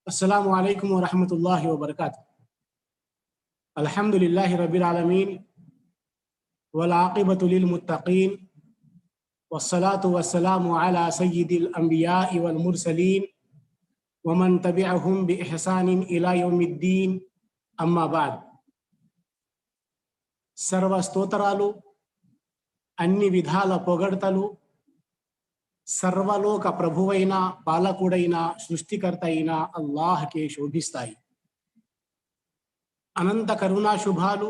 अस्सलामु अलैकुम व रहमतुल्लाहि व बरकातुहू। अल्हम्दुलिल्लाहि रब्बिल आलमीन वल आक़िबतु लिल मुत्तक़ीन वस्सलातु वस्सलामु अला सय्यिदिल अंबियाइ वल मुरसलीन व मन तबिअहुम बि इहसानिन इला यौमिद्दीन अम्मा बाद। सर्व స్తోత్రాలు అన్ని విధాల పొగడ్తలు సర్వలోక ప్రభువైన పాలకుడైన సృష్టికర్త అయిన అల్లాహ్కే శోభిస్తాయి. అనంత కరుణా శుభాలు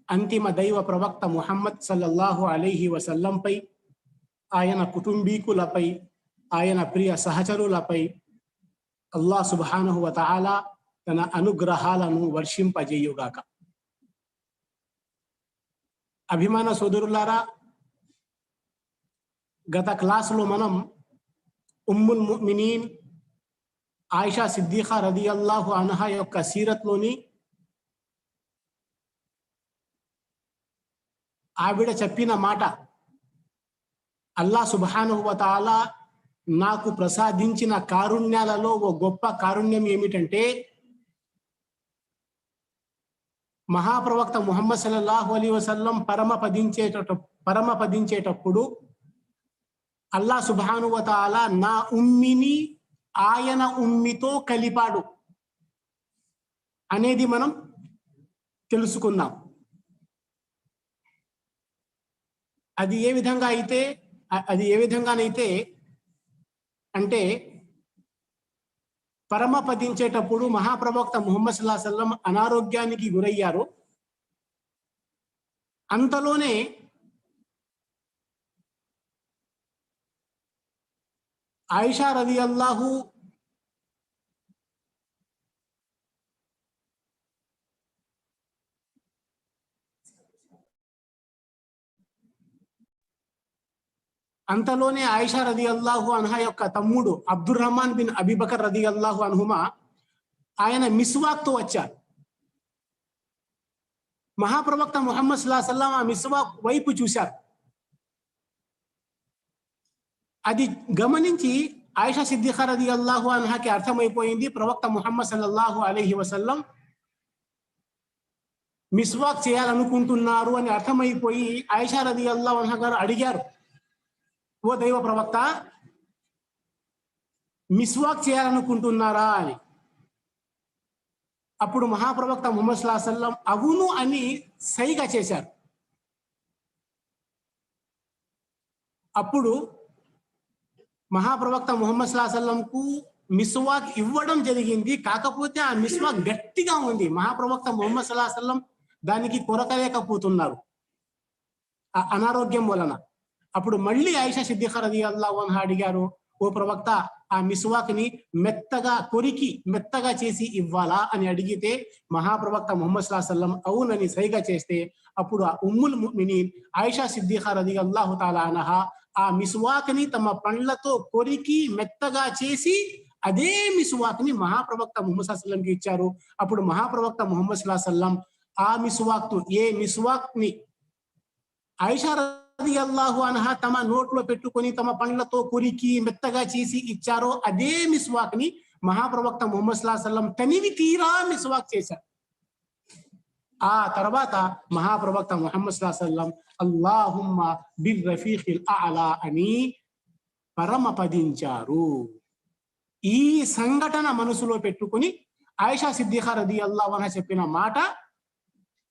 అంతిమ దైవ ప్రవక్త ముహమ్మద్ సల్లల్లాహు అలైహి వసల్లంపై, ఆయన కుటుంబీకులపై, ఆయన ప్రియ సహచరులపై అల్లాహ్ సుబ్హానహు వ తఆలా తన అనుగ్రహాలను వర్షింపజేయుగాక. అభిమాన సోదరులారా, గత క్లాసులో మనం ఉమ్ముల్ ముమినీన్ ఆయిషా సిద్దిఖా రదియల్లాహు అన్హా యొక్క సీరత్లోని ఆవిడ చెప్పిన మాట, అల్లాహ్ సుబ్హానహు వ తఆలా నాకు ప్రసాదించిన కారుణ్యాలలో ఓ గొప్ప కారుణ్యం ఏమిటంటే, మహాప్రవక్త ముహమ్మద్ సల్లల్లాహు అలైహి వసల్లం పరమపదించేటప్పుడు అల్లాహ్ సుబ్హానహు వ తఆలా నా ఉమ్మిని ఆయన ఉమ్మితో కలిపాడు అనేది మనం తెలుసుకున్నాం. అది ఏ విధంగానైతే అంటే, పరమపదించేటప్పుడు మహాప్రవక్త ముహమ్మద్ సల్లల్లాహు అలైహి వసల్లం అనారోగ్యానికి గురయ్యారు. అంతలోనే ఆయిషా రదియల్లాహు ఆయిషా రదియల్లాహు అన్హా యొక్క తమ్ముడు Abdur Rahman bin Abi Bakr రదియల్లాహు అన్హుమా ఆయన మిస్వాక్తో వచ్చారు. మహాప్రవక్త ముహమ్మద్ సల్లల్లాహు అలైహి వసల్లం ఆ మిస్వాక్ వైపు చూశారు. అది గమనించి ఆయిషా సిద్దిఖా రదియల్లాహు అన్హాకి అర్థమైపోయింది, ప్రవక్త ముహమ్మద్ సల్లల్లాహు అలైహి వసల్లం మిస్వాక్ చేయాలనుకుంటున్నారు అని అర్థమైపోయి ఆయిషా రదియల్లాహు అన్హా గారు అడిగారు, ఓ దైవ ప్రవక్త, మిస్వాక్ చేయాలనుకుంటున్నారా అని. అప్పుడు మహాప్రవక్త ముహమ్మద్ సల్లల్లాహు అలైహి వసల్లం అవును అని సైగ చేశారు. అప్పుడు మహాప్రవక్త ముహమ్మద్ సల్లల్లాహు అలైహి వసల్లంకు మిస్వాక్ ఇవ్వడం జరిగింది. కాకపోతే ఆ మిస్వాక్ గట్టిగా ఉంది. మహాప్రవక్త ముహమ్మద్ సల్లల్లాహు అలైహి వసల్లం దానికి కొరకలేకపోతున్నారు ఆ అనారోగ్యం వలన. అప్పుడు మళ్ళీ ఆయిషా సిద్దిఖా రదియల్లాహు అన్హా అడిగారు, ఓ ప్రవక్త, ఆ మిస్వాక్ ని మెత్తగా కొరికి మెత్తగా చేసి ఇవ్వాలా అని అడిగితే మహాప్రవక్త ముహమ్మద్ సల్లల్లాహు అలైహి వసల్లం అవునని సైగ చేస్తే అప్పుడు ఆ ఉమ్ముల్ ముమినీన్ ఆయిషా సిద్దిఖా రదియల్లాహు తఆలా అన్హా ఆ మిస్వాక్ ని తమ పండ్లతో కొరికి మెత్తగా చేసి అదే మిస్వాక్ ని మహాప్రవక్త ముహమ్మద్ సల్లల్లాహు అలైహి వసల్లంకి ఇచ్చారు. అప్పుడు మహాప్రవక్త ముహమ్మద్ సల్లల్లాహు అలైహి వసల్లం ఆ మిస్వాక్ ఏ మిస్వాక్ ని ఆయిషా రదియల్లాహు అన్హా తమ నోట్లో పెట్టుకొని తమ పండ్లతో కొరికి మెత్తగా చేసి ఇచ్చారో అదే మిస్వాక్ ని మహాప్రవక్త ముహమ్మద్ సల్లల్లాహు అలైహి వసల్లం తనివి తీరా మిస్వాక్ చేశారు. ఆ తర్వాత మహాప్రవక్త ముహమ్మద్ సల్లల్లాహు అలైహి వసల్లం అల్లాహుమ్మ బిర్ రఫీఖిల్ అఅలా అని పరమపదించారు. ఈ సంఘటన మనసులో పెట్టుకుని ఆయిషా సిద్దిఖా రదియల్లాహు అన్హా చెప్పిన మాట,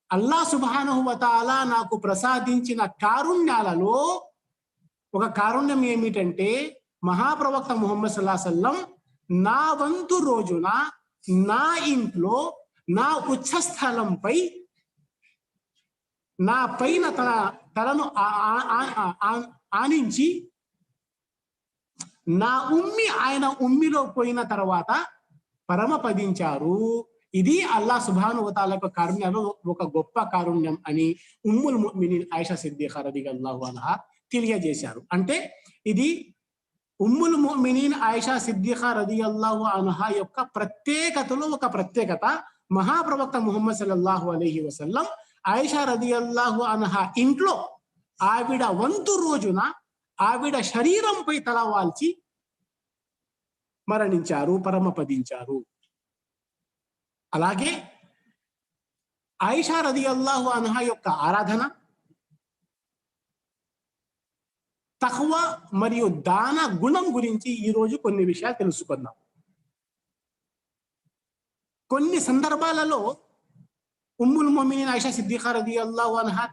అల్లాహ్ సుబ్హానహు వ తఆలా నాకు ప్రసాదించిన కారుణ్యాలలో ఒక కారుణ్యం ఏమిటంటే, మహాప్రవక్త ముహమ్మద్ సల్లల్లాహు అలైహి వసల్లం నా వంతు రోజున నా ఇంట్లో నా ఉచ్చస్థలంపై నా పైన తలను ఆనించి నా ఉమ్మి ఆయన ఉమ్మిలో పోయిన తర్వాత పరమపదించారు. ఇది అల్లాహ్ సుబ్హానహు వ తఆలా యొక్క కారుణ్యంలో ఒక గొప్ప కారుణ్యం అని ఉమ్ముల్ ముమినీన్ ఆయిషా సిద్దిఖా రదియల్లాహు అన్హా తెలియజేశారు. అంటే ఇది ఉమ్ముల్ ముమినీన్ ఆయిషా సిద్దిఖా రదియల్లాహు అన్హా యొక్క ప్రత్యేకతలో ఒక ప్రత్యేకత. మహాప్రవక్త ముహమ్మద్ సల్లల్లాహు అలైహి వసల్లం ఆయిషా రదియల్లాహు అన్హా ఇంట్లో ఆవిడ వంతు రోజున ఆవిడ శరీరంపై తల వాల్చి మరణించారు, పరమపదించారు. అలాగే ఆయిషా రదియల్లాహు అన్హా యొక్క ఆరాధన, తఖ్వా మరియు దాన గుణం గురించి ఈరోజు కొన్ని విషయాలు తెలుసుకుందాం. కొన్ని సందర్భాలలో ఉమ్ముల్ మొమినీన్ ఆయిషా సిద్దిఖా రదియల్లాహు అన్హా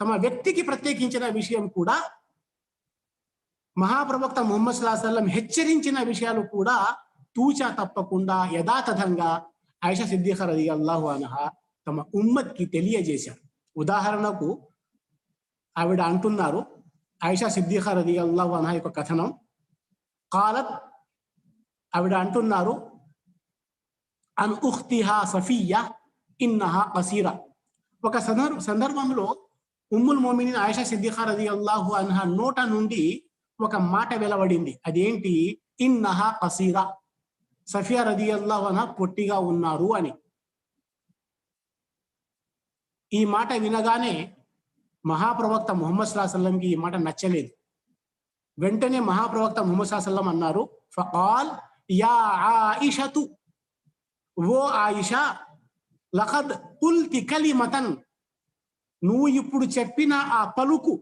తమ వ్యక్తికి ప్రత్యేకించిన విషయం కూడా, మహాప్రవక్త ముహమ్మద్ సల్లల్లాహు అలైహి వసల్లం హెచ్చరించిన విషయాలు కూడా తూచా తప్పకుండా యథాతథంగా ఆయిషా సిద్దిఖా రదియల్లాహు అన్హా తమ ఉమ్మత్కి తెలియజేశారు. ఉదాహరణకు ఆవిడ అంటున్నారు, ఆయిషా సిద్దిఖా రదియల్లాహు అన్హా యొక్క కథనం, కాలత్, ఆవిడ అంటున్నారు, అన్ ఉఖ్తిహా సఫియ్య ఇన్నహా కసీరా. ఒక సందర్భంలో ఉమ్ముల్ మొమినీన్ ఆయిషా సిద్దిఖా రదియల్లాహు అన్హా నోట నుండి ఒక మాట వెలువడింది. అదేంటి? ఇన్నహా కసీరా, సఫియా రదియల్లాహు అన్హా పొట్టిగా ఉన్నారు అని. ఈ మాట వినగానే మహాప్రవక్త ముహమ్మద్ సల్లల్లాహు అలైహి వసల్లంకి ఈ మాట నచ్చలేదు. వెంటనే మహాప్రవక్త ముహమ్మద్ సల్లల్లాహు అలైహి వసల్లం అన్నారు, ఫకాల్ యా ఆయిషతు, ఓ ఆయిషా, లఖద్ కుల్తి కలిమతన్, నువ్వు ఇప్పుడు చెప్పిన ఆ పలుకు,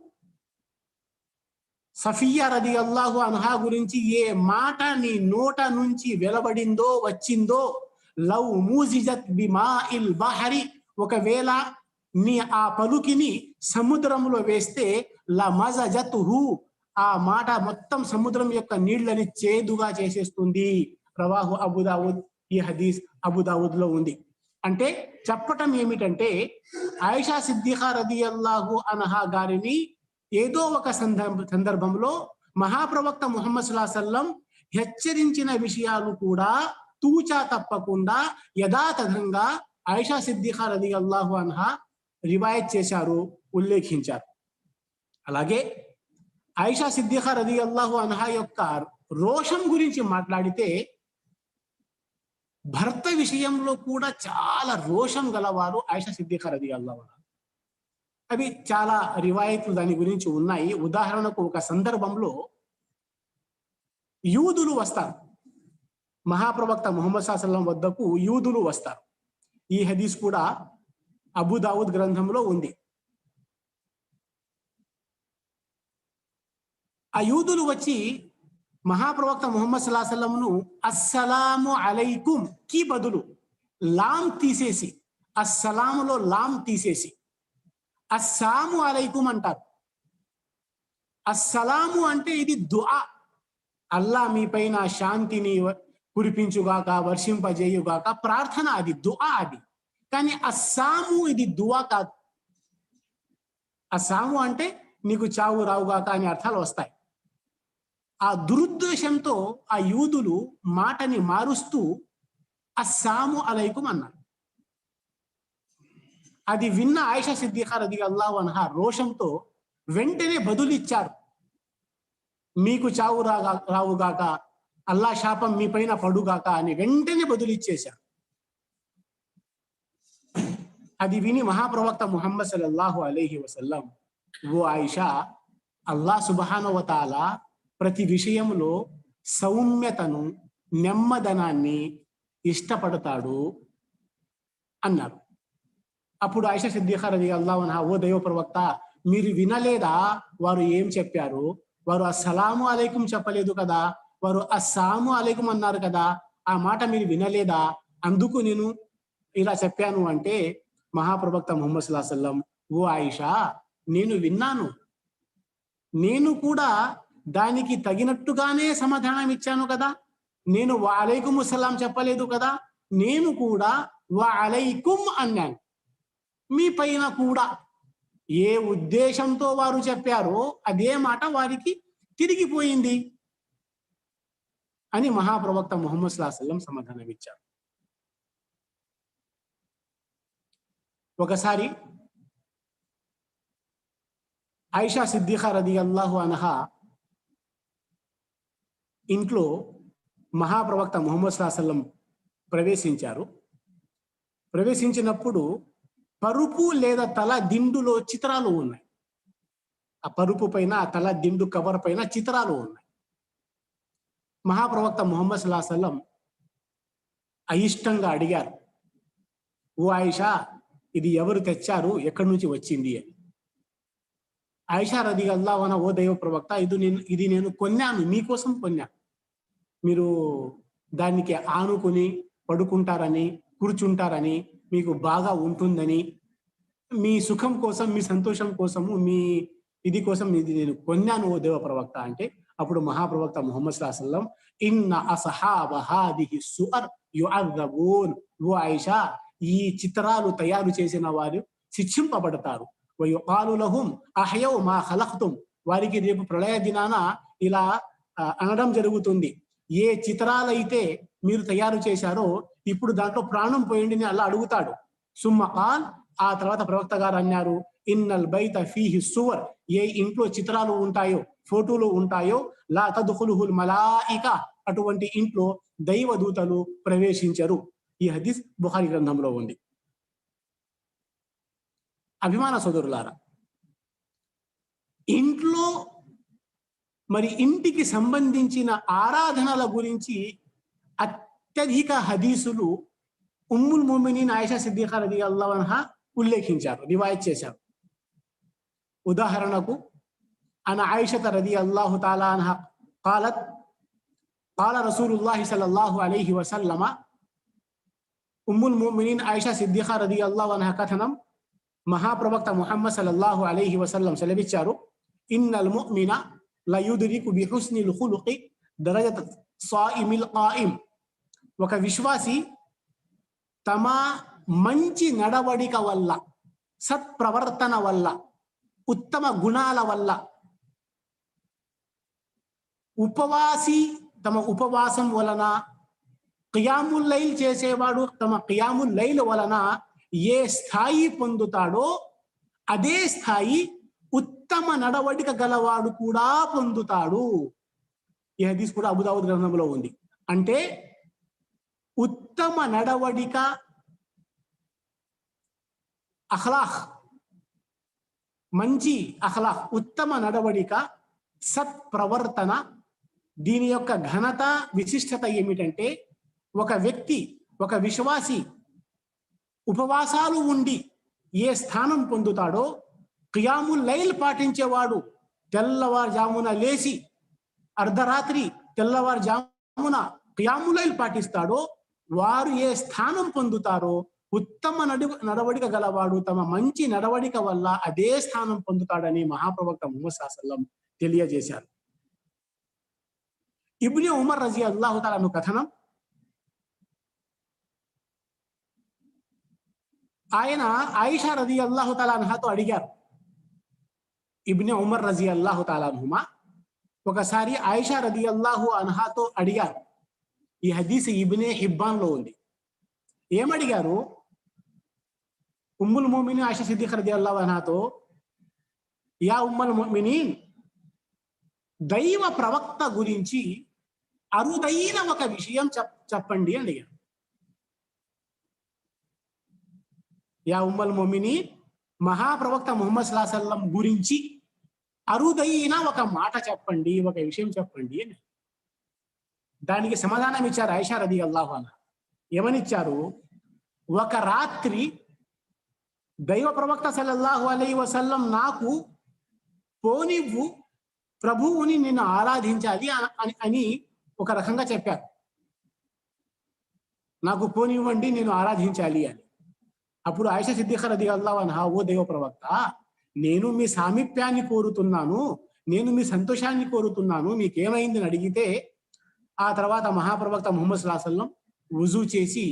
సఫియా రదియల్లాహు అన్హా గురించి ఏ మాట నీ నోట నుంచి వెలువడిందో వచ్చిందో, లవ్ మూజిజత్ బిమాఇల్ బహరి, ఒకవేళ నీ ఆ పలుకిని సముద్రంలో వేస్తే లమజజతుహు, ఆ మాట మొత్తం సముద్రం యొక్క నీళ్లని చేదుగా చేసేస్తుంది. రవాహు అబూ దావుద్. ఈ హదీస్ అబూ దావుద్ లో ఉంది. అంటే చెప్పటం ఏమిటంటే, ఆయిషా సిద్దిఖా రదియల్లాహు అన్హా గారిని ఏదో ఒక సందర్భంలో మహాప్రవక్త ముహమ్మద్ సల్లల్లాహు అలైహి వసల్లం హెచ్చరించిన విషయాలు కూడా తూచా తప్పకుండా యథాతథంగా ఆయిషా సిద్దిఖా రదియల్లాహు అన్హా రివాయత్ చేశారు, ఉల్లేఖించారు. అలాగే ఆయిషా సిద్దిఖా రదియల్లాహు అన్హా యొక్క రోషం గురించి మాట్లాడితే, భర్త విషయంలో కూడా చాలా రోషం గలవారు ఆయిషా సిద్దిఖా రదియల్లాహు అన్హా. అవి చాలా రివాయతులు దాని గురించి ఉన్నాయి. ఉదాహరణకు ఒక సందర్భంలో యూదులు వస్తారు, మహాప్రవక్త ముహమ్మద్ సల్లల్లాహు అలైహి వసల్లం వద్దకు యూదులు వస్తారు. ఈ హదీస్ కూడా అబూ దావుద్ గ్రంథంలో ఉంది. ఆ యూదులు వచ్చి మహాప్రవక్త ముహమ్మద్ సల్లల్లాహు అలైహి వసల్లంను అస్సలాము అలైకుం కి బదులు లాం తీసేసి, అస్సలాములో లాం తీసేసి అస్సాము అలైకుం అంటారు. అస్సలాము అంటే ఇది దుఆ, అల్లా మీ పైన శాంతిని కురిపించుగాక, వర్షింపజేయుగాక, ప్రార్థన, అది దుఆ అది. కానీ అస్సాము ఇది దుఆ కాదు. అస్సాము అంటే నీకు చావు రావుగాక అని అర్థాలు వస్తాయి. ఆ దురుద్దేశంతో ఆ యూదులు మాటని మారుస్తూ అస్సాము అలైకుం అన్నారు. అది విన్న ఆయిషా సిద్దిఖా రదియల్లాహు అన్హా రోషంతో వెంటనే బదులిచ్చారు, మీకు చావు రావుగాక, అల్లా శాపం మీ పైన పడుగాక అని వెంటనే బదులిచ్చేశారు. అది విని మహాప్రవక్త ముహమ్మద్ సల్లల్లాహు అలైహి వసల్లం, ఓ ఆయిషా, అల్లాహ్ సుబ్హానహు వ తఆలా ప్రతి విషయంలో సౌమ్యతను, నెమ్మదనాన్ని ఇష్టపడతాడు అన్నారు. అప్పుడు ఆయిషా సిద్దిఖా రదియల్లాహు అన్హా, ఓ దైవ ప్రవక్త, మీరు వినలేదా వారు ఏం చెప్పారు? వారు అస్సలాము అలైకుం చెప్పలేదు కదా, వారు అస్సాము అలైకుం అన్నారు కదా, ఆ మాట మీరు వినలేదా? అందుకు నేను ఇలా చెప్పాను అంటే, మహాప్రవక్త ముహమ్మద్ సల్లల్లాహు అలైహి వసల్లం, ఓ ఆయిషా, నేను విన్నాను, నేను కూడా దానికి తగినట్టుగానే సమాధానం ఇచ్చాను కదా, నేను వా అలైకుం అస్సలాం చెప్పలేదు కదా, నేను కూడా వా అలైకుం అన్నాను, మీ పైన కూడా. ఏ ఉద్దేశంతో వారు చెప్పారో అదే మాట వారికి తిరిగిపోయింది అని మహాప్రవక్త ముహమ్మద్ సల్లల్లాహు అలైహి వసల్లం సమాధానం ఇచ్చారు. ఒకసారి ఆయిషా సిద్దిఖా రదియల్లాహు అన్హా ఇంట్లో మహాప్రవక్త ముహమ్మద్ సల్లల్లాహు అలైహి వసల్లం ప్రవేశించారు. ప్రవేశించినప్పుడు పరుపు లేదా తల దిండులో చిత్రాలు ఉన్నాయి. ఆ పరుపు పైన, ఆ తల దిండు కవర్ పైన చిత్రాలు ఉన్నాయి. మహాప్రవక్త ముహమ్మద్ సల్లల్లాహు అలైహి వసల్లం అయిష్టంగా అడిగారు, ఓ ఆయిషా, ఇది ఎవరు తెచ్చారు, ఎక్కడి నుంచి వచ్చింది అని. ఆయిషా రదియల్లాహు అన్హా, ఓ దైవ ప్రవక్త, ఇది నేను కొన్నాను, మీకోసం కొన్నాను. మీరు దానికి ఆనుకుని పడుకుంటారని, కూర్చుంటారని, మీకు బాగా ఉంటుందని, మీ సుఖం కోసం, మీ సంతోషం కోసము, మీ ఇది కోసం ఇది నేను కొన్నాను ఓ దేవ ప్రవక్త అంటే, అప్పుడు మహాప్రవక్త ముహమ్మద్ సల్లల్లాహు అలైహి వసల్లం, ఇన్న అస్హాబ హాదిహి సుఅర్ యుఅద్దబూన్, ఓ ఆయిషా, ఈ చిత్రాలు తయారు చేసిన వారు శిక్షింపబడతారు. వయుకాలు లహుం అహయౌ మా ఖలఖ్తుం, వారికి రేపు ప్రళయ దినాన ఇలా అనడం జరుగుతుంది, ఏ చిత్రాలైతే మీరు తయారు చేశారో ఇప్పుడు దాంట్లో ప్రాణం పోయండి అని అల్లా అడుగుతాడు. సుమ్మ ఖాల్, ఆ తర్వాత ప్రవక్త గారు అన్నారు, ఇన్నల్ బైత ఫీహి సువర్, ఏ ఇంట్లో చిత్రాలు ఉంటాయో, ఫోటోలు ఉంటాయో, లా తద్ఖులుహుల్ మలాయిక, అటువంటి ఇంట్లో దైవదూతలు ప్రవేశించరు. ఈ హదీస్ బుఖారీ గ్రంథంలో ఉంది. అభిమాన సోదరులారా, ఇంట్లో మరి ఇంటికి సంబంధించిన ఆరాధనల గురించి అత్యధిక హదీసులు ఉమ్ముల్ ముమినీన్ ఆయిషా సిద్దిఖా రదియల్లాహు అన్హా ఉల్లేఖించారు, రివాయత్ చేశారు. ఉదాహరణకు, అన ఆయిషత రదియల్లాహు తఆలా అన్హా ఖాలత్ ఖాల రసూలుల్లాహి సల్లల్లాహు అలైహి వసల్లమ, ఉమ్ముల్ ముమినీన్ ఆయిషా సిద్దిఖా రదియల్లాహు అన్హా కథనం, మహాప్రవక్త ముహమ్మద్ సల్లల్లాహు అలైహి వసల్లం సెలవిచ్చారు, ఇన్నల్ ముమిన లయుద్రికు బిహుస్నిల్ ఖులుqi దరజత సాయిమిల్ ఖాయిమ్, ఒక విశ్వాసి తమ మంచి నడవడిక వల్ల, సత్ప్రవర్తన వల్ల, ఉత్తమ గుణాల వల్ల, తమ ఉపవాసం వలన, ఖియాముల్ లైల్ చేసేవాడు తమ ఖియాముల్ లైల్ వలన ఏ స్థాయి పొందుతాడో అదే స్థాయి ఉత్తమ నడవడిక గలవాడు కూడా పొందుతాడు. ఈ హదీస్ కూడా అబూ దావూద్ గ్రంథంలో ఉంది. అంటే ఉత్తమ నడవడిక, అఖ్లాఖ్, మంచి అఖ్లాఖ్, ఉత్తమ నడవడిక, సత్ప్రవర్తన, దీని యొక్క ఘనత, విశిష్టత ఏమిటంటే, ఒక వ్యక్తి, ఒక విశ్వాసి ఉపవాసాలు ఉండి ఏ స్థానం పొందుతాడో, ఖియాముల్ లైల్ పాటించేవాడు తెల్లవారుజామున లేచి అర్ధరాత్రి తెల్లవారుజామున ఖియాముల్ లైల్ పాటిస్తాడో, వారు ఏ స్థానం పొందుతారో, ఉత్తమ నడవడిక గలవాడు తమ మంచి నడవడిక వల్ల అదే స్థానం పొందుతాడని మహాప్రవక్త ముహమ్మద్ సల్లల్లాహు అలైహి వసల్లం తెలియజేశారు. ఇబ్నే ఉమర్ రజియల్లాహు తఆలా అను కథనం, ఆయన ఆయిషా రజియల్లాహు తఆలా అన్హాతో అడిగారు. ఇబ్నే ఉమర్ రజియల్లాహు తఆలా అన్హుమా ఒకసారి ఆయిషా రజియల్లాహు అన్హాతో అడిగారు. ఈ హదీస్ ఇబ్నే హిబ్బాన్ లో ఉంది. ఏమడిగారు? ఉమ్ముల్ ముమినీన్ ఆయిషా సిద్దిఖా రజియల్లాహు అన్హాతో, యా ఉమ్మల్ ముమినీన్, దైవ ప్రవక్త గురించి అరుదైన ఒక విషయం చెప్పండి అని అడిగారు. యా ఉమ్మల్ ముమినీన్, మహాప్రవక్త ముహమ్మద్ సల్లల్లాహు అలైహి వసల్లం గురించి అరుదైన ఒక మాట చెప్పండి, ఒక విషయం చెప్పండి అని. దానికి సమాధానం ఇచ్చారు ఆయిషా రదియల్లాహు అన్హా. ఏమనిచ్చారు? ఒక రాత్రి దైవ ప్రవక్త సల్లల్లాహు అలైహి వసల్లం నాకు పోనివ్వు, ప్రభువుని నిన్ను ఆరాధించాలి అని ఒక రకంగా చెప్పారు. నాకు పోనివ్వండి, నేను ఆరాధించాలి అని. అప్పుడు ఆయిషా సిద్దిఖా రదియల్లాహు అన్హా, ఓ దైవ ప్రవక్త, నేను మీ సామీప్యాన్ని కోరుతున్నాను, నేను మీ సంతోషాన్ని కోరుతున్నాను, మీకేమైందని అడిగితే, ఆ తర్వాత మహాప్రవక్త ముహమ్మద్ సల్లల్లాహు అలైహి వసల్లం వుజూ చేసి,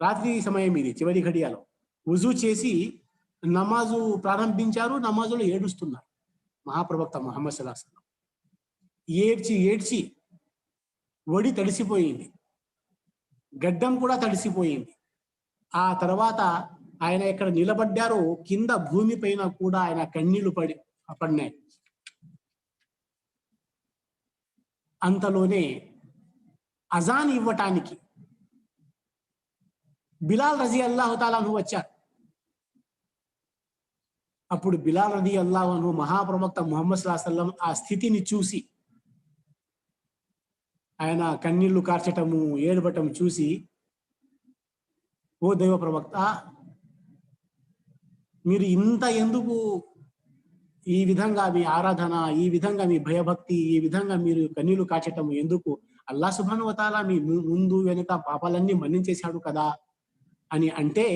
రాత్రి సమయం ఇది, చివరి ఘడియలో వుజూ చేసి నమాజు ప్రారంభించారు. నమాజులో ఏడుస్తున్నారు మహాప్రవక్త ముహమ్మద్ సల్లల్లాహు అలైహి వసల్లం. ఏడ్చి ఏడ్చి ఒడి తడిసిపోయింది, గడ్డం కూడా తడిసిపోయింది. ఆ తర్వాత ఆయన ఎక్కడ నిలబడ్డారో కింద భూమి పైన కూడా ఆయన కన్నీళ్లు పడినాయి. అంతలోనే అజాన్ ఇవ్వటానికి బిలాల్ రజియల్లాహు తఆలా అన్హు వచ్చారు. అప్పుడు బిలాల్ రదియల్లాహు అన్హు మహాప్రవక్త ముహమ్మద్ సల్లల్లాహు అలైహి వసల్లం ఆ స్థితిని చూసి, ఆయన కన్నీళ్లు కార్చటము, ఏడవటం చూసి, ఓ దైవ ప్రవక్త, మీరు ఇంత ఎందుకు ఈ విధంగా మీ ఆరాధన, ఈ విధంగా మీ భయభక్తి, ఈ విధంగా మీరు కన్నీళ్లు కాచటం ఎందుకు? అల్లాహ్ సుబ్హానహు వ తఆలా మీ ముందు వెనుక పాపాలన్నీ మన్నించేశాడు కదా అని అంటే,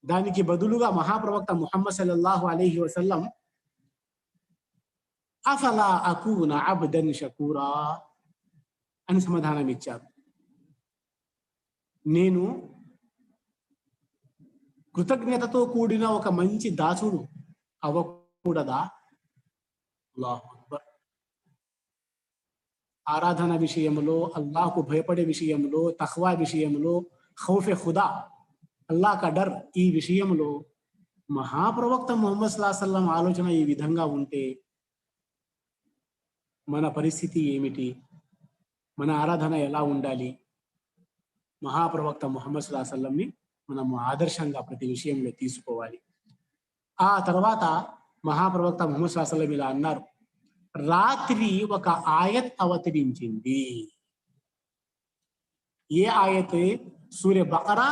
దానికి బదులుగా మహాప్రవక్త ముహమ్మద్ సల్లల్లాహు అలైహి వసల్లం అఫలా అకూన అబ్దన్ షకూరా అని సమాధానం ఇచ్చారు. నేను కృతజ్ఞతతో కూడిన ఒక మంచి దాసుడు అవ్వకూడదా? అల్లాహు అక్బర్. ఆరాధన విషయంలో, అల్లాహ్కు భయపడే విషయంలో, తఖ్వా విషయంలో, ఖౌఫే ఖుదా, అల్లాహ్ కా డర్, ఈ విషయంలో మహాప్రవక్త ముహమ్మద్ సల్లల్లాహు అలైహి వసల్లం ఆలోచన ఈ విధంగా ఉంటే మన పరిస్థితి ఏమిటి? మన ఆరాధన ఎలా ఉండాలి? మహాప్రవక్త ముహమ్మద్ సల్లల్లాహు అలైహి వసల్లంని మనము ఆదర్శంగా ప్రతి విషయంలో తీసుకోవాలి. ఆ తర్వాత మహాప్రవక్త ముహమ్మద్ సల్లల్లాహు అలైహి వసల్లం ఇలా అన్నారు, రాత్రి ఒక ఆయత్ అవతరించింది. ఏ ఆయత్? సూర్య బకరా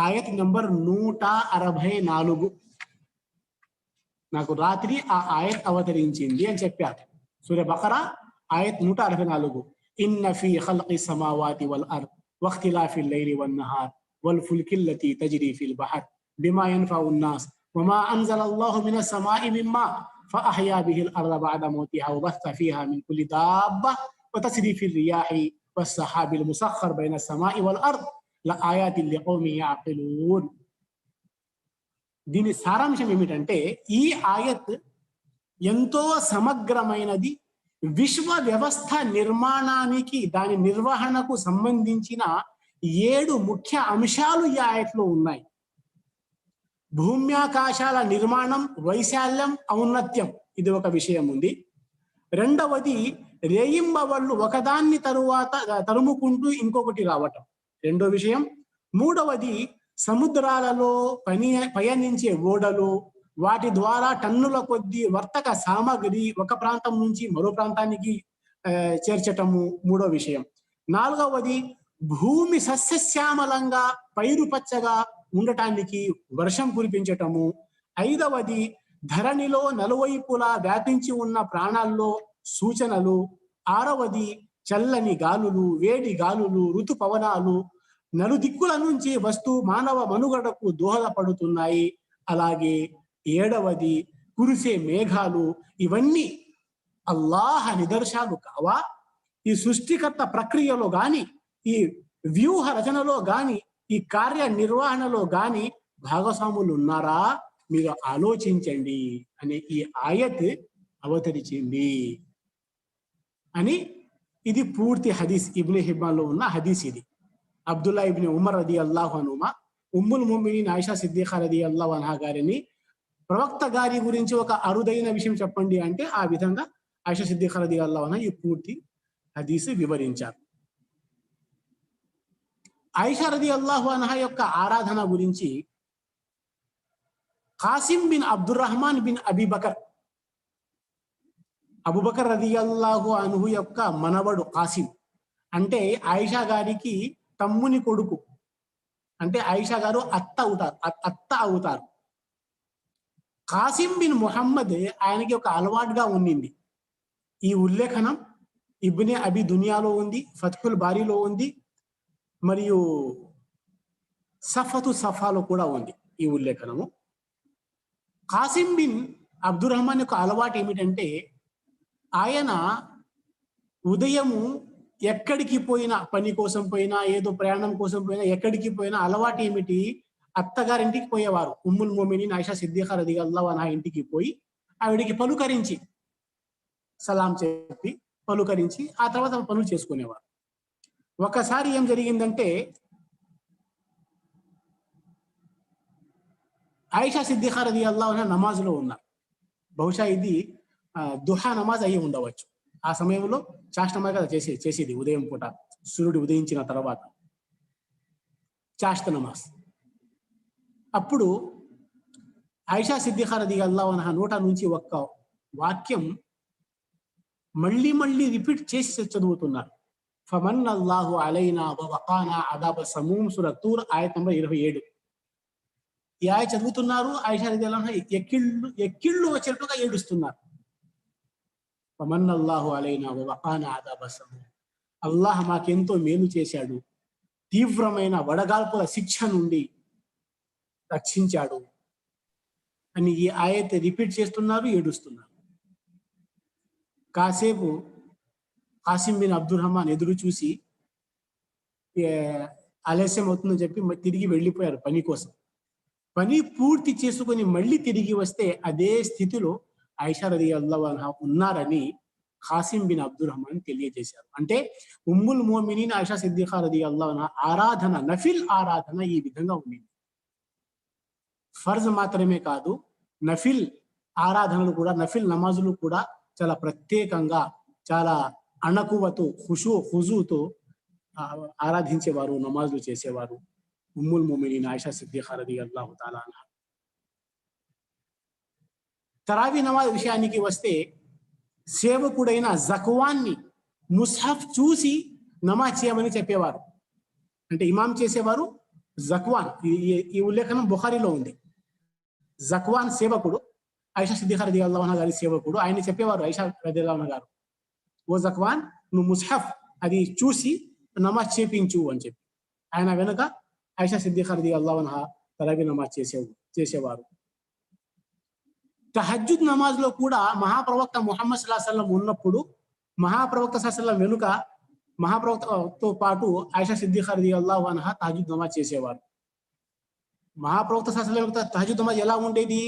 ఆయత్ నంబర్ 164. నాకు రాత్రి ఆ ఆయత్ అవతరించింది అని చెప్పారు. సూర్య బకరా ఆయత్ 164. ఇన్న ఫీ ఖల్qi సమావాతి వల్ అర్ద్ వఖ్తిలాఫిల్ లైలి వన్ నహార్ వల్ ఫుల్కిల్లతి తజ్రీ ఫిల్ బహర్ బిమా యన్ఫఉ الناس వమా అంజలల్లాహు మినస్ సమాయి మిమ్మా ఫఅహ్యా బిహిల్ అర్ద బఅద మౌతిహా వబస్త ఫీహా మిన్ కుల్లి దాబ్బా వతస్రీఫిర్ రియాహి వస్సహాబిల్ ముసఖ్ఖర్ బైన సమాయి వల్ అర్ద్ లఆయాతిన్ లికౌమి యఅఖిలూన్. దీని సారాంశం ఏమిటంటే, ఈ ఆయత్ ఎంతో సమగ్రమైనది. విశ్వ వ్యవస్థ నిర్మాణానికి, దాని నిర్వహణకు సంబంధించిన 7 ముఖ్య అంశాలు ఈ ఆయత్లో ఉన్నాయి. భూమ్యాకాశాల నిర్మాణం, వైశాల్యం, ఔన్నత్యం, ఇది ఒక విషయం ఉంది. రెండవది రేయింబవళ్ళు ఒకదాన్ని తరువాత తరుముకుంటూ ఇంకొకటి రావటం, రెండో విషయం. మూడవది సముద్రాలలో పయనించే ఓడలు, వాటి ద్వారా టన్నుల కొద్దీ వర్తక సామగ్రి ఒక ప్రాంతం నుంచి మరో ప్రాంతానికి చేర్చటము, మూడో విషయం. నాలుగవది భూమి సస్యశ్యామలంగా పైరు పచ్చగా ఉండటానికి వర్షం కురిపించటము. ఐదవది ధరణిలో నలువైపులా వ్యాపించి ఉన్న ప్రాణాల్లో సూచనలు. ఆరవది చల్లని గాలులు, వేడి గాలులు, ఋతుపవనాలు నలుదిక్కుల నుంచి వస్తూ మానవ మనుగడకు దోహదపడుతున్నాయి. అలాగే ఏడవది కురిసే మేఘాలు. ఇవన్నీ అల్లాహ్ నిదర్శనాలు కావా? ఈ సృష్టికర్త ప్రక్రియలో గాని, ఈ వ్యూహ రచనలో గాని, ఈ కార్య నిర్వహణలో గాని భాగస్వాములు ఉన్నారా? మీరు ఆలోచించండి అనే ఈ ఆయత్ అవతరించింది అని. ఇది పూర్తి హదీస్, ఇబ్నే హిబ్బాన్లో ఉన్న హదీస్. ఇది అబ్దుల్లా ఇబ్నే ఉమర్ రదియల్లాహు అన్హుమా, ఉమ్ముల్ ముమినీన్ ఆయిషా సిద్దిఖా రదియల్లాహు అన్హా గారిని ప్రవక్త గారి గురించి ఒక అరుదైన విషయం చెప్పండి అంటే, ఆ విధంగా ఆయిషా సిద్దిఖా రదియల్లాహు అన్హా ఈ పూర్తి హదీస్ వివరించారు. ఆయిషా రదియల్లాహు అన్హా యొక్క ఆరాధన గురించి Qasim bin Abdur Rahman bin Abi Bakr, Abu Bakr రదియల్లాహు అన్హు యొక్క మనవడు ఖాసిం, అంటే ఆయిషా గారికి తమ్ముని కొడుకు, అంటే ఆయిషా గారు అత్త అవుతారు. ఖాసిం బిన్ ముహమ్మద్ ఆయనకి ఒక అలవాటుగా ఉండింది. ఈ ఉల్లేఖనం ఇబ్నే అబీ దునియాలో ఉంది, ఫత్హుల్ బారీలో ఉంది, మరియు సఫతు సఫాలో కూడా ఉంది ఈ ఉల్లేఖనము. ఖాసిం బిన్ అబ్దుర్రహ్మాన్ యొక్క అలవాటు ఏమిటంటే, ఆయన ఉదయము ఎక్కడికి పోయినా, పని కోసం పోయినా, ఏదో ప్రయాణం కోసం పోయినా, ఎక్కడికి పోయినా అలవాటు ఏమిటి? అత్తగారింటికి పోయేవారు. ఉమ్ముల్ ముమినీన్ ఆయిషా సిద్దిఖా రదియల్లాహు అన్హా ఇంటికి పోయి ఆవిడికి పలుకరించి, సలాం చెప్పి పలుకరించి ఆ తర్వాత పనులు చేసుకునేవారు. ఒకసారి ఏం జరిగిందంటే, ఆయిషా సిద్దిఖా రదియల్లాహు అన్హా నమాజ్లో ఉన్నారు. బహుశా ఇది దుహా నమాజ్ అయ్యి ఉండవచ్చు. ఆ సమయంలో చాష్టమా కదా చేసేది ఉదయం పూట, సూర్యుడు ఉదయించిన తర్వాత చాష్త నమాజ్. అప్పుడు ఆయిషా సిద్దిఖా రదియల్లాహు అన్హా నోట నుంచి ఒక్క వాక్యం మళ్ళీ మళ్ళీ రిపీట్ చేసి చదువుతున్నారు. ఫమన్నల్లాహు అలైనా వవకానా అదాబ సమూమ్ సూర తూర్ ఆయత్ నంబర్ 27. ఈ ఆయ చదువుతున్నారు. ఆయిషా రదియల్లాహు అన్హా ఎక్కిళ్ళు వచ్చినట్టుగా ఏడుస్తున్నారు. ఫమన్నల్లాహు అలైనా వవకానా అదాబ సమూమ్, అల్లాహ్ మాకెంతో మేలు చేశాడు, తీవ్రమైన వడగాల్పుల శిక్ష నుండి రక్షించాడు అని ఈ ఆయత్ రిపీట్ చేస్తున్నారు, ఏడుస్తున్నారు. కాసేపు కాసిం బిన్ అబ్దుల్ రహమాన్ ఎదురు చూసి ఆలస్యం అవుతుందని చెప్పి తిరిగి వెళ్ళిపోయారు పని కోసం. పని పూర్తి చేసుకుని మళ్ళీ తిరిగి వస్తే అదే స్థితిలో ఆయిషా రదియల్లాహు అన్హా ఉన్నారని కాసిం బిన్ అబ్దుల్ రహమాన్ తెలియజేశారు. అంటే ఉమ్ముల్ మోమినీన్ ఆయిషా సిద్దిఖా రదియల్లాహు అన్హా ఆరాధన, నఫిల్ ఆరాధన ఈ విధంగా ఉంది. ఫర్జ్ మాత్రమే కాదు, నఫిల్ ఆరాధనలు కూడా, నఫిల్ నమాజులు కూడా చాలా ప్రత్యేకంగా, చాలా అణకువతో, హుజూతో ఆరాధించేవారు, నమాజులు చేసేవారు ఉమ్ముల్ మోమినీన్ ఆయిషా సిద్దిఖా రదియల్లాహు తఆలా అన్హా. తరావీ నమాజ్ విషయానికి వస్తే సేవకుడైన జక్వాన్ని ముస్హఫ్ చూసి నమాజ్ చేయమని చెప్పేవారు. అంటే ఇమాం చేసేవారు జక్వాన్. ఈ ఉల్లేఖనం బుఖారీలో ఉంది. జక్వాన్ సేవకుడు, ఆయిషా సిద్దిఖా రదియల్లాహు అన్హా గారి సేవకుడు. ఆయన చెప్పేవారు ఆయిషా రదియల్లాహు అన్హా గారు, ఓ జక్వాన్, నువ్వు ముస్హఫ్ అది చూసి నమాజ్ చేపించు అని చెప్పి ఆయన వెనుక ఆయిషా సిద్దిఖా రదియల్లాహు అన్హా తరావీ నమాజ్ చేసేవారు. తహజ్జుద్ నమాజ్ లో కూడా మహాప్రవక్త ముహమ్మద్ సల్లల్లాహు అలైహి వసల్లం ఉన్నప్పుడు మహాప్రవక్త సల్లల్లాహు అలైహి వసల్లం వెనుక మహాప్రవక్తతో పాటు ఆయిషా సిద్దిఖా రదియల్లాహు అన్హా తహజ్జుద్ నమాజ్ చేసేవారు. మహాప్రవక్త సల్లల్లాహు అలైహి వసల్లం తహజ్జుద్ నమాజ్ ఎలా ఉండేది?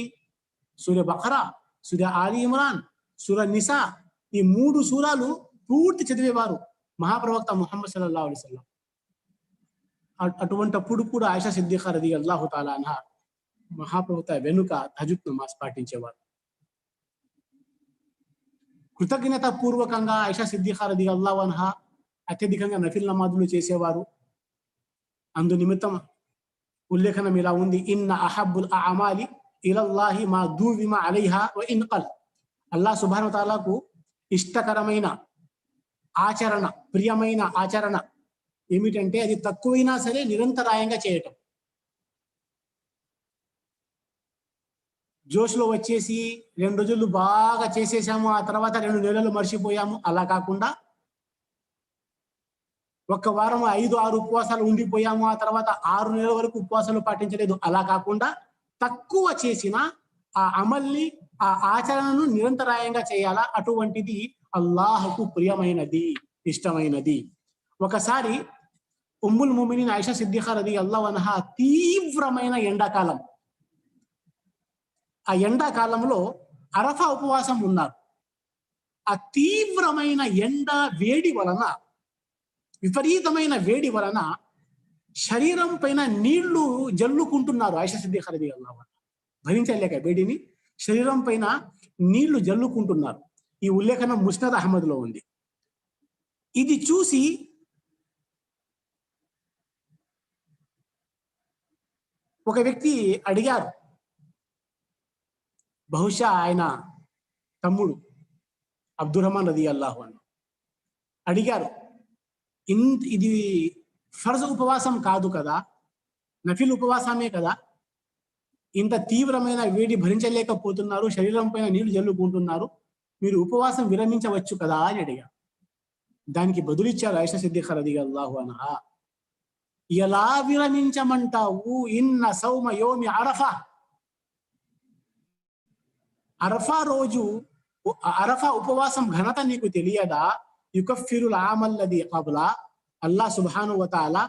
సూర బఖరా, సూర ఆలి ఇమ్రాన్, సూర నిసా, ఈ 3 సూరాలు పూర్తి చదివేవారు మహాప్రవక్త ముహమ్మద్ సల్లల్లాహు అలైహి వసల్లం. అటువంటప్పుడు కూడా ఆయిషా సిద్దిఖా రదియల్లాహు తఆలా అన్హా మహాప్రవక్త వెనుక తహజ్జుద్ నమాజ్ పాటించేవారు. కృతజ్ఞత పూర్వకంగా ఆయిషా సిద్దిఖా రదియల్లాహు అన్హా అత్యధికంగా నఫిల్ నమాజులు చేసేవారు. అందు నిమిత్తం ఉల్లేఖనం ఇలా ఉంది, ఇన్న అహబ్బుల్ అమాలి ఇలల్లాహి మా దూవిమ అలైహా వ ఇన్ ఖల్. అల్లాహ్ సుబ్హానహు వ తఆలాకు ఇష్టకరమైన ఆచరణ, ప్రియమైన ఆచరణ ఏమిటంటే అది తక్కువైనా సరే నిరంతరాయంగా చేయటం. జోష్లో వచ్చేసి 2 రోజులు బాగా చేసేసాము, ఆ తర్వాత 2 నెలలు మర్చిపోయాము, అలా కాకుండా ఒక్క వారం 5-6 ఉపవాసాలు ఉండిపోయాము, ఆ తర్వాత 6 నెలల వరకు ఉపవాసాలు పాటించలేదు, అలా కాకుండా తక్కువ చేసిన ఆ అమల్ని, ఆ ఆచరణను నిరంతరాయంగా చేయాలా. అటువంటిది అల్లాహకు ప్రియమైనది, ఇష్టమైనది. ఒకసారి ఉమ్ముల్ మోమినీన్ ఆయిషా సిద్దిఖా రదియల్లాహు అన్హా తీవ్రమైన ఎండాకాలం, ఆ ఎండాకాలంలో అరఫా ఉపవాసం ఉన్నారు. ఆ తీవ్రమైన ఎండ వేడి వలన, విపరీతమైన వేడి వలన శరీరం పైన నీళ్లు జల్లుకుంటున్నారు ఆయిషా సిద్దిఖా రదియల్లాహు అన్హా. భరించలేక వేడిని శరీరం పైన నీళ్లు జల్లుకుంటున్నారు. ఈ ఉల్లేఖనం ముస్నద్ అహ్మద్ లో ఉంది. ఇది చూసి ఒక వ్యక్తి అడిగారు, బహుశా ఆయన తమ్ముడు అబ్దుర్ రహమాన్ రదియల్లాహు అన్హు అడిగారు, ఇది ఫర్జ్ ఉపవాసం కాదు కదా, నఫిల్ ఉపవాసమే కదా, ఇంత తీవ్రమైన వేడి భరించలేకపోతున్నారు, శరీరం పైన నీళ్లు జల్లుకుంటున్నారు, మీరు ఉపవాసం విరమించవచ్చు కదా అని అడిగారు. దానికి బదులిచ్చారు ఆయిషా సిద్దిఖా రదియల్లాహు అన్హా, ఎలా విరమించమంటావు? ఇన్న సౌమ యోమి అరఫా, అరఫా రోజు, అరఫా ఉపవాసం ఘనత నీకు తెలియదా? యుకఫిరుల్ ఆమల్లది కబ్లా, అల్లాహ్ సుబ్హానహు వ తఆలా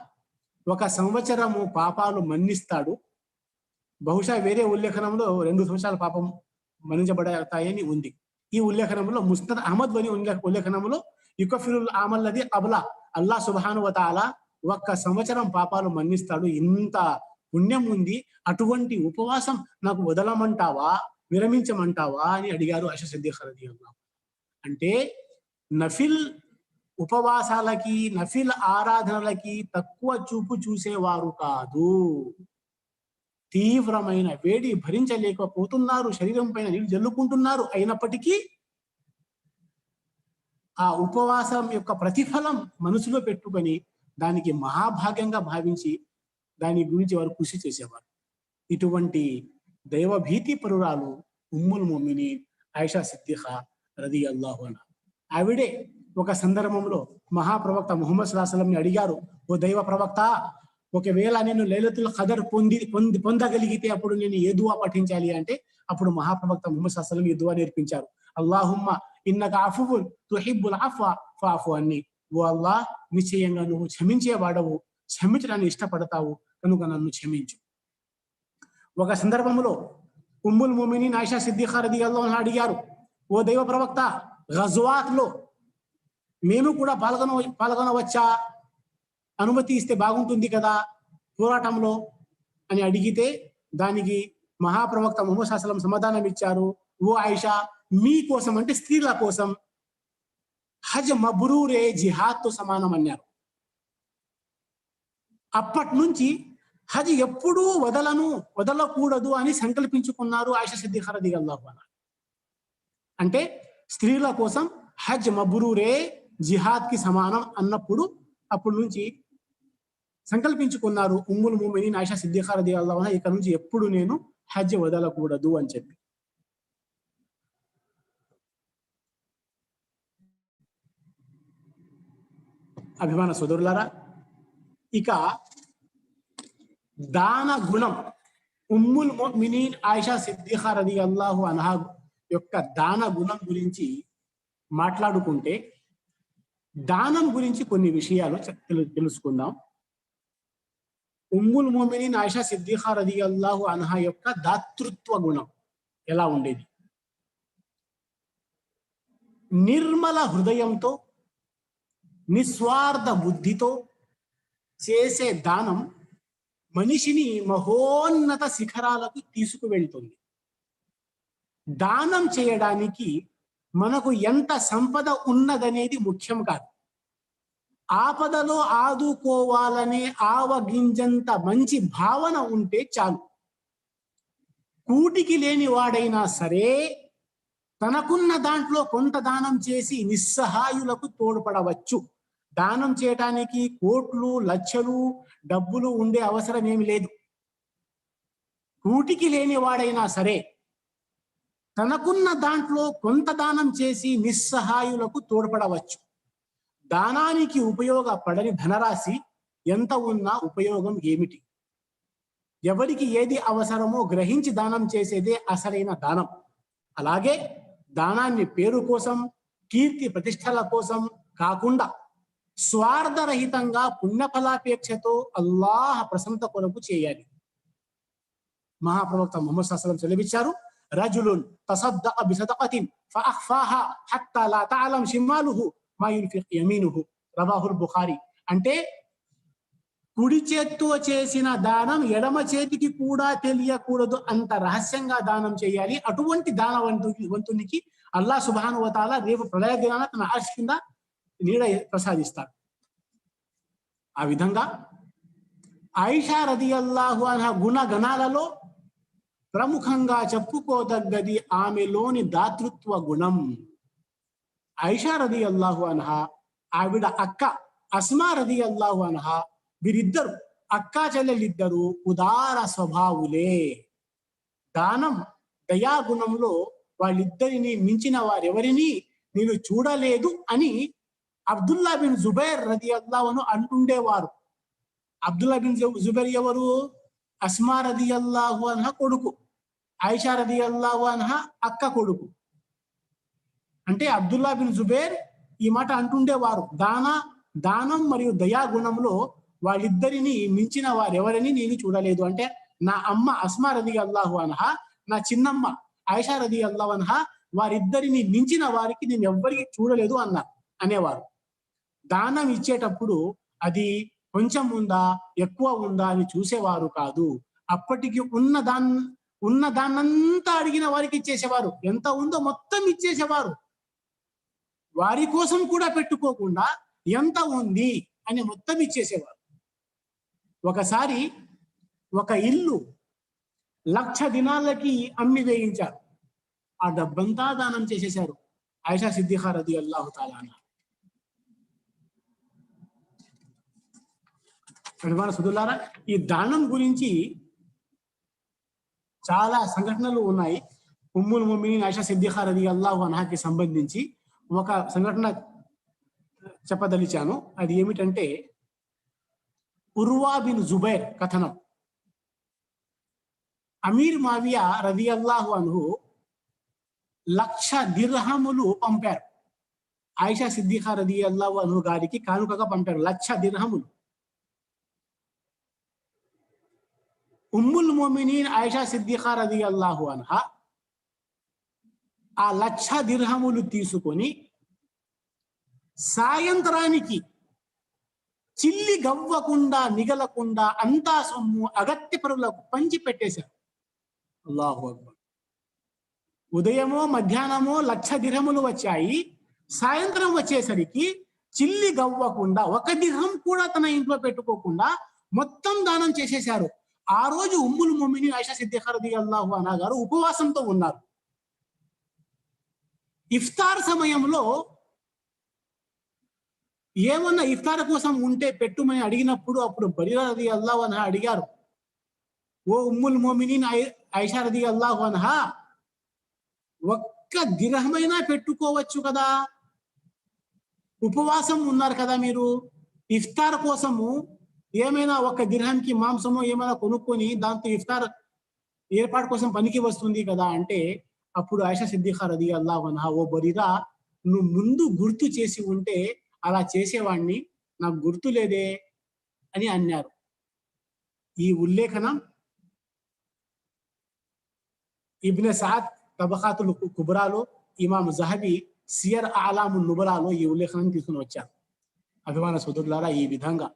1 సంవత్సరము పాపాలు మన్నిస్తాడు. బహుశా వేరే ఉల్లేఖనంలో 2 సంవత్సరాల పాపం మన్నించబడతాయని ఉంది. ఈ ఉల్లేఖనంలో ముస్నద్ అహ్మద్ వని ఉల్లేఖనంలో యుకఫిరుల్ ఆమల్లది కబ్లా, అల్లాహ్ సుబ్హానహు వ తఆలా 1 సంవత్సరం పాపాలు మన్నిస్తాడు. ఇంత పుణ్యం ఉంది, అటువంటి ఉపవాసం నాకు వదలమంటావా, విరమించమంటావా అని అడిగారు ఆయిషా సిద్దిఖా రదియల్లాహు. అంటే నఫిల్ ఉపవాసాలకి, నఫిల్ ఆరాధనలకి తక్కువ చూపు చూసేవారు కాదు. తీవ్రమైన వేడి భరించలేకపోతున్నారు, శరీరం పైన నీళ్లు జల్లుకుంటున్నారు. అయినప్పటికీ ఆ ఉపవాసం యొక్క ప్రతిఫలం మనసులో పెట్టుకొని దానికి మహాభాగ్యంగా భావించి దాని గురించి వారు కృషి చేసేవారు. ఇటువంటి దైవభీతి పరురాలు ఉమ్ముల్ ముమినీన్ ఆయిషా సిద్దిఖా రదియల్లాహు అన్హా. ఆవిడే ఒక సందర్భంలో మహాప్రవక్త ముహమ్మద్ సల్లల్లాహు అలైహి వసల్లంని అడిగారు, ఓ దైవ ప్రవక్త, ఒకవేళ నేను లైలతుల్ ఖదర్ పొందగలిగితే అప్పుడు నేను ఏ దువా పఠించాలి అంటే అప్పుడు మహాప్రవక్త ముహమ్మద్ సల్లల్లాహు అలైహి వసల్లం ఈ దువా నేర్పించారు. అల్లాహుమ్మ ఇన్నక అఫువున్ తుహిబ్బుల్ అఫ్వ ఫఅఫు అన్ని. ఓ అల్లాహ్, నిశ్చయంగా నువ్వు క్షమించేవాడవు, క్షమించడాన్ని ఇష్టపడతావు కనుక నన్ను క్షమించు. ఒక సందర్భంలో ఉమ్ముల్ ముమినీన్ ఆయిషా సిద్దిఖా రదియల్లాహు అన్హా అడిగారు, ఓ దైవ ప్రవక్త, గజ్వాత్ లో మేము కూడా పాల్గొనవచ్చా? అనుమతి ఇస్తే బాగుంటుంది కదా పోరాటంలో అని అడిగితే దానికి మహాప్రవక్త ముహమ్మద్ సల్లల్లాహు అలైహి వసల్లం సమాధానం ఇచ్చారు, ఓ ఆయిషా, మీ కోసం అంటే స్త్రీల కోసం హజ్ మబ్రూరే జిహాద్ తో సమానం అన్నారు. అప్పటి నుంచి హజ్ ఎప్పుడూ వదలకూడదు అని సంకల్పించుకున్నారు ఆయిషా సిద్దిఖా రదియల్లాహు అన్హా. అంటే స్త్రీల కోసం హజ్ మబ్రూరే జిహాద్ కి సమానం అన్నప్పుడు అప్పటి నుంచి సంకల్పించుకున్నారు ఉమ్ముల్ ముమినీన్ ఆయిషా సిద్దిఖా రదియల్లాహు అన్హా, ఇక నుంచి ఎప్పుడు నేను హజ్ వదలకూడదు అని చెప్పి. అభిమాన సోదరులారా, ఇక దాన గుణం ఉమ్ముల్ ముమినీన్ ఆయిషా సిద్దిఖా రదియల్లాహు అన్హా యొక్క దాన గుణం గురించి మాట్లాడుకుంటే దానం గురించి కొన్ని విషయాలు తెలుసుకుందాం. ఉమ్ముల్ ముమినీన్ ఆయిషా సిద్దిఖా రదియల్లాహు అన్హా యొక్క దాతృత్వ గుణం ఎలా ఉండేది? నిర్మల హృదయంతో నిస్వార్థ బుద్ధితో చేసే దానం మనిషిని మహోన్నత శిఖరాలకు తీసుకువెళ్తుంది. దానం చేయడానికి మనకు ఎంత సంపద ఉన్నదనేది ముఖ్యం కాదు. ఆపదలో ఆదుకోవాలనే ఆవగింజంత మంచి భావన ఉంటే చాలు. కూటికి లేని వాడైనా సరే తనకున్న దాంట్లో కొంత దానం చేసి నిస్సహాయులకు తోడ్పడవచ్చు. దానం చేయటానికి కోట్లు లక్షలు డబ్బులు ఉండే అవసరం ఏమి లేదు. కూటికి లేని వాడైనా సరే తనకున్న దాంట్లో కొంత దానం చేసి నిస్సహాయులకు తోడ్పడవచ్చు. దానానికి ఉపయోగపడని ధనరాశి ఎంత ఉన్నా ఉపయోగం ఏమిటి? ఎవరికి ఏది అవసరమో గ్రహించి దానం చేసేదే అసలైన దానం. అలాగే దానాన్ని పేరు కోసం, కీర్తి ప్రతిష్టల కోసం కాకుండా స్వార్థరహితంగా పుణ్యఫలాపేక్షతో అల్లాహ్ ప్రశంస కొరకు చేయాలి. మహాప్రవక్త ముహమ్మద్ సల్లల్లాహు అలైహి వసల్లం సెలవిచ్చారు, రజులున్ తసద్దఖ బిసదఖతిన్ ఫఅఖ్ఫాహా హత్తా లా తఅలమ్ షిమాలుహు మా యున్ఫిక్ యమీనుహు. రవాహుల్ బుఖారి. అంటే కుడి చేత్తో చేసిన దానం ఎడమ చేతికి కూడా తెలియకూడదు, అంత రహస్యంగా దానం చేయాలి. అటువంటి దానవంతునికి అల్లాహ్ సుబ్హానహు వ తఆలా రేపు ప్రళయ దినాన తన అర్ష్ కింద నీడ ప్రసాదిస్తాడు. ఆ విధంగా ఆయిషా రదియల్లాహు అన్హా గుణగణాలలో ప్రముఖంగా చెప్పుకోదగ్గది ఆమెలోని దాతృత్వ గుణం. ఆయిషా రదియల్లాహు అన్హా ఆవిడ అక్క అస్మా రదియల్లాహు అన్హా, వీరిద్దరు అక్కా చెల్లెలిద్దరూ ఉదార స్వభావులే. దానం దయాగుణంలో వాళ్ళిద్దరిని మించిన వారెవరిని నేను చూడలేదు అని అబ్దుల్లా బిన్ జుబైర్ రదియల్లాహు అన్హు అంటుండేవారు. అబ్దుల్లా బిన్ జుబైర్ ఎవరు? అస్మా రదియల్లాహు అన్హా కొడుకు, ఆయిషా రదియల్లాహు అన్హా అక్క కొడుకు. అంటే అబ్దుల్లా బిన్ జుబైర్ ఈ మాట అంటుండేవారు, దానం మరియు దయాగుణంలో వాళ్ళిద్దరిని మించిన వారెవరని నేను చూడలేదు. అంటే నా అమ్మ అస్మా రదియల్లాహు అన్హా, నా చిన్నమ్మ ఆయిషా రదియల్లాహు అన్హా, వారిద్దరిని మించిన వారికి నేను ఎవ్వరికి చూడలేదు అనేవారు. దానం ఇచ్చేటప్పుడు అది కొంచెం ఉందా ఎక్కువ ఉందా అని చూసేవారు కాదు. అప్పటికి ఉన్న దాన్నంతా అడిగిన వారికి ఇచ్చేసేవారు. ఎంత ఉందో మొత్తం ఇచ్చేసేవారు. వారి కోసం కూడా పెట్టుకోకుండా ఎంత ఉంది అని మొత్తం ఇచ్చేసేవారు. ఒకసారి ఒక ఇల్లు 1,00,000 దినాలకి అమ్మి వేయించారు. ఆ డబ్బంతా దానం చేసేశారు ఆయిషా సిద్దిఖా రదియల్లాహు తఆలా అన్హా. సుదులారా, ఈ దానం గురించి చాలా సంఘటనలు ఉన్నాయి. ఉమ్ముల్ ముమినీన్ ఆయిషా సిద్దిఖా రదియల్లాహు అన్హాకి సంబంధించి ఒక సంఘటన చెప్పదలిచాను. అది ఏమిటంటే ఉర్వా బిన్ జుబైర్ కథనం. అమీర్ మావియా రదియల్లాహు అన్హు 1,00,000 దిర్హములు పంపారు. ఆయిషా సిద్దిఖా రదియల్లాహు అన్హు గారికి కానుకగా పంపారు 1,00,000 దిర్హములు. ఉమ్ముల్ ముమినీన్ ఆయిషా సిద్దిఖా రదియల్లాహు అన్హా ఆ 1,00,000 దిర్హములు తీసుకొని సాయంత్రానికి చిల్లి గవ్వకుండా మిగలకుండా అంతా సొమ్ము అగత్య పరులకు పంచి పెట్టేశారు. అల్లాహు అక్బర్. ఉదయమో మధ్యాహ్నమో 1,00,000 దిర్హములు వచ్చాయి. సాయంత్రం వచ్చేసరికి చిల్లి గవ్వకుండా ఒక దిర్హం కూడా తన ఇంట్లో పెట్టుకోకుండా మొత్తం దానం చేసేశారు. ఆ రోజు ఉమ్ముల్ ముమినీన్ ఆయిషా సిద్దిఖా రదియల్లాహు అన్హా గారు ఉపవాసంతో ఉన్నారు. ఇఫ్తార్ సమయంలో ఏమన్నా ఇఫ్తార్ కోసం ఉంటే పెట్టుమని అడిగినప్పుడు అప్పుడు బరీరా రదియల్లాహు అన్హా అడిగారు, ఓ ఉమ్ముల్ ముమినీన్ ఆయిషా రదియల్లాహు అన్హా, ఒక్క దిర్హమైనా పెట్టుకోవచ్చు కదా, ఉపవాసం ఉన్నారు కదా మీరు, ఇఫ్తార్ కోసము ఏమైనా ఒక దిర్హంకి మాంసము ఏమైనా కొనుక్కొని దాంతో ఇఫ్తార్ ఏర్పాటు కోసం పనికి వస్తుంది కదా అంటే, అప్పుడు ఆయిషా సిద్దిఖా రదియల్లాహు అన్హా, ఓ బరీరా, నువ్వు ముందు గుర్తు చేసి ఉంటే అలా చేసేవాణ్ణి, నాకు గుర్తు లేదే అని అన్నారు. ఈ ఉల్లేఖనం ఇబ్నె సఅద్ తబఖాతుల్ కుబ్రాలో, ఇమాం జహబీ సియర్ ఆలామున్ నుబలాలో ఈ ఉల్లేఖనం తీసుకుని వచ్చారు. అభిమాన సోదరులారా, ఈ విధంగా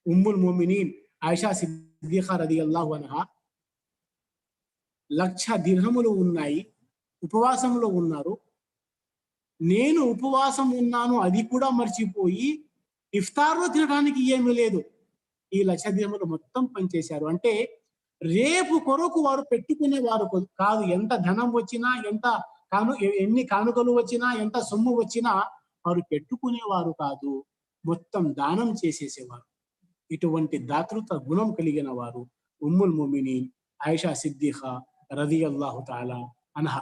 ఉమ్ముల్ ముమినీన్ ఆయిషా సిద్దిఖా రదియల్లాహు అన్హా 1,00,000 దిర్హములు ఉన్నాయి, ఉపవాసంలో ఉన్నారు. నేను ఉపవాసం ఉన్నాను అది కూడా మర్చిపోయి ఇఫ్తార్లో తినడానికి ఏమీ లేదు, ఈ 1,00,000 దిర్హములు మొత్తం పనిచేశారు. అంటే రేపు కొరకు వారు పెట్టుకునే వారు కాదు. ఎంత ధనం వచ్చినా, ఎన్ని కానుకలు వచ్చినా, ఎంత సొమ్ము వచ్చినా వారు పెట్టుకునేవారు కాదు, మొత్తం దానం చేసేసేవారు. ఇటువంటి దాతృత్వ గుణం కలిగిన వారు ఉమ్ముల్ ముమినీన్ ఆయిషా సిద్దిఖా రదియల్లాహు తఆలా అన్హా.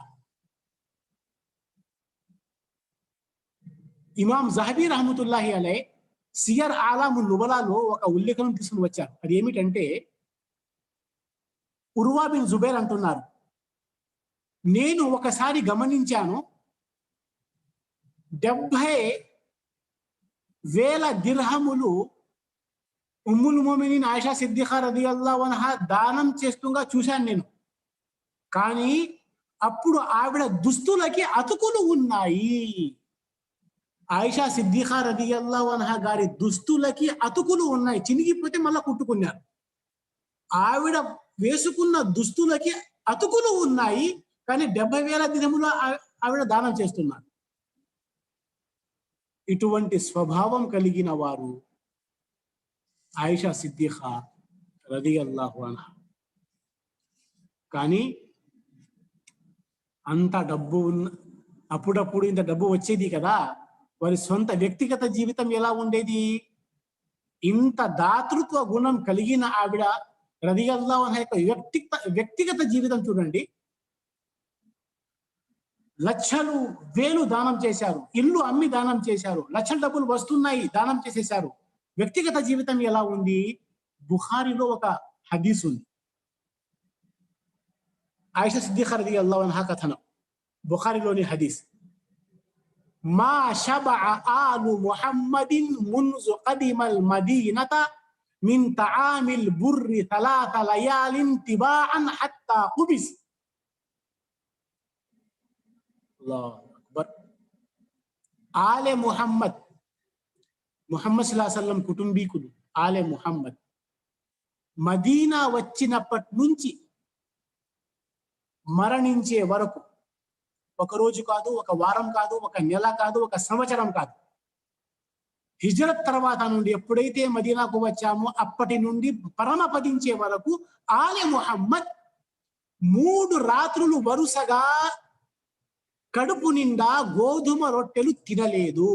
ఇమాం జహబీ రహమతుల్లాహి అలైహి సియర్ ఆలామున్ నుబలాలో ఒక ఉల్లేఖనం తీసుకుని వచ్చారు. అది ఏమిటంటే, ఉర్వా బిన్ జుబైర్ అంటున్నారు, నేను ఒకసారి గమనించాను, 70,000 దిర్హములు ఉమ్ముల్ ముమినీన్ ఆయిషా సిద్దిఖా రదియల్లాహు అన్హా దానం చేస్తుండగా చూశాను నేను. కానీ అప్పుడు ఆవిడ దుస్తులకి అతుకులు ఉన్నాయి. ఆయిషా సిద్దిఖా రదియల్లాహు అన్హా గారి దుస్తులకి అతుకులు ఉన్నాయి, చినిగిపోతే మళ్ళా కుట్టుకున్నారు. ఆవిడ వేసుకున్న దుస్తులకి అతుకులు ఉన్నాయి, కానీ 70,000 దిర్హములు ఆవిడ దానం చేస్తున్నారు. ఇటువంటి స్వభావం కలిగిన వారు ఆయిషా సిద్దిఖా రదియల్లాహు అన్హా. కానీ అంత డబ్బు అప్పుడప్పుడు ఇంత డబ్బు వచ్చేది కదా, వారి సొంత వ్యక్తిగత జీవితం ఎలా ఉండేది? ఇంత దాతృత్వ గుణం కలిగిన ఆవిడ రదియల్లాహు అన్హా యొక్క వ్యక్తిగత జీవితం చూడండి. లక్షలు వేలు దానం చేశారు, ఇల్లు అమ్మి దానం చేశారు, లక్షల డబ్బులు వస్తున్నాయి దానం చేసేశారు. వ్యక్తిగత జీవితం ఎలా ఉంది? బుఖారిలో ఒక హదీస్ ఉంది. ఆయిషా సిద్దిఖా రదియల్లాహు అన్హా కథనం, బుఖారిలోని హదీస్. మా షబఅ ఆలు ముహమ్మదిన్ మున్జు ఖదిమల్ మదీనత మిన్ తఆమిల్ బుర్రి 3 లయాలిన్ తిబాఅన్ హత్తా ఖుబిస్. అల్లాహు అక్బర్. ఆలే ముహమ్మద్ సల్లల్లాహు అలైహి వసల్లం కుటుంబీకులు ఆలే ముహమ్మద్ మదీనా వచ్చినప్పటి నుంచి మరణించే వరకు, ఒక రోజు కాదు, ఒక వారం కాదు, ఒక నెల కాదు, ఒక సంవత్సరం కాదు, హిజ్రత్ తర్వాత నుండి ఎప్పుడైతే మదీనాకు వచ్చామో అప్పటి నుండి పరమపదించే వరకు ఆలే ముహమ్మద్ 3 రాత్రులు వరుసగా కడుపు నిండా గోధుమ రొట్టెలు తినలేదు.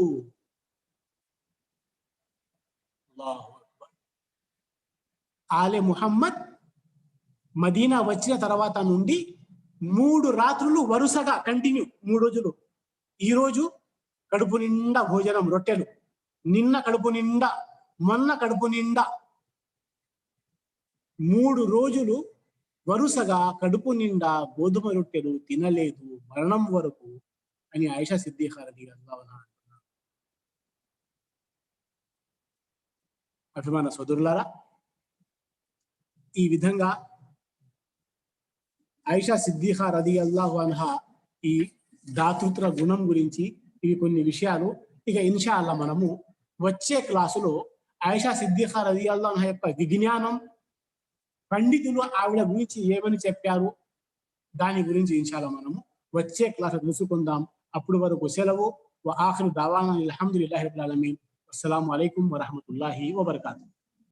అల్లాహు అక్బర్. ఆలే ముహమ్మద్ మదీనా వచ్చిన తర్వాత నుండి 3 రాత్రులు వరుసగా కంటిన్యూ, 3 రోజులు. ఈ రోజు కడుపు నిండా భోజనం రొట్టెలు, నిన్న కడుపు నిండా, మొన్న కడుపు నిండా, 3 రోజులు వరుసగా కడుపు నిండా గోధుమ రొట్టెలు తినలేదు మరణం వరకు అని ఆయిషా సిద్దిఖా రలియల్లాహు అన్హా అంటున్నారు. అభిమాన సోదరులారా, ఈ విధంగా ఆయిషా సిద్దిఖా రలియల్లాహు అన్హా ఈ దాతృత్వ గుణం గురించి ఇవి కొన్ని విషయాలు. ఇక ఇన్షా అల్లా మనము వచ్చే క్లాసులో ఆయిషా సిద్దిఖా రలియల్లాహు అన్హా యొక్క విజ్ఞానం, పండితులు ఆవిడ గురించి ఏమని చెప్పారు, దాని గురించి ఇన్షా అల్లా మనము వచ్చే క్లాసు తెలుసుకుందాం. అప్పుడు వరకు సెలవు. వ ఆఖిరు దావానా అల్హమ్దులిల్లాహి రబ్బిల్ ఆలమీన్. అస్సలాము అలైకుం వరహ్మతుల్లాహి వబరకాతుహు.